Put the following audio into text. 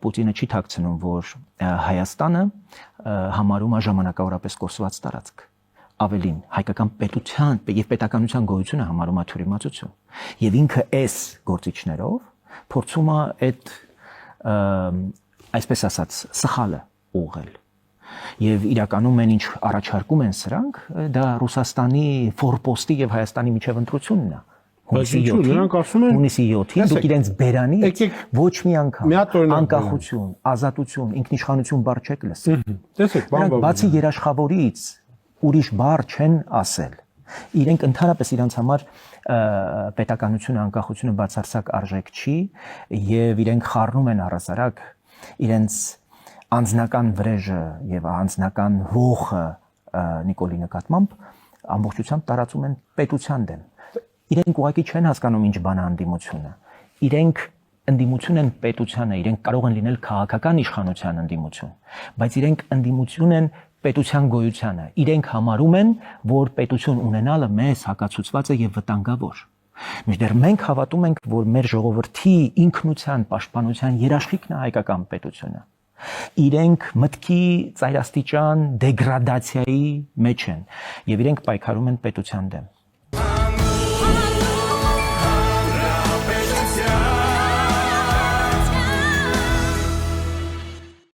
Պուտինը չի թաքցնում, որ Հայաստանը համարում է ժամանակավորապես կորսված տարածք։ Ավելին, հայկական պետության եւ պետականության գոյությունը համարում է թյուրիմացություն։ Եվ ինքը այս գործիչներով փորձում է այդ այսպես ասած սխալը ուղղել։ Եվ իրականում են ինչ առաջարկում են սրանք, դա Ռուսաստանի ֆորպոստի եւ Հայաստանի միջև ընտրությունն է։ Նրանք ասում են հունիսի 7-ին դուք իրենց բերանից ոչ մի անգամ անկախություն, ազատություն, ինքնիշխանություն բառ չեք լսել։ Տեսեք, բացի երաշխավորից ուրիշ բառ չեն ասել։ Իրենք ընդհանրապես իրենց համար պետականությունը, անկախությունը բացարձակ արժեք չի եւ իրենք խառնում են առասարակ իրենց անձնական վրեժը եւ անձնական հողը Նիկոլի նկատմամբ ամբողջությամբ տարածում են պետության դեմ։ Իրենք ուղղակի չեն հասկանում ինչ բան է ընդդիմությունը։ Իրենք ընդդիմություն են պետությանը, իրենք կարող են լինել քաղաքական իշխանության ընդդիմություն, բայց իրենք ընդդիմություն են պետության գոյությանը։ Իրենք համարում են, որ պետություն ունենալը մեզ հակացուցված է եւ վտանգավոր։ Մինչդեռ մենք հավատում ենք, որ մեր ժողովրդի ինքնության, պաշտպանության երաշխիքն է հայկական պետությունը։ Իրենք մտքի ծայրաստիճան դեգրադացիայի մեջ են եւ իրենք պայքարում են պետության դեմ։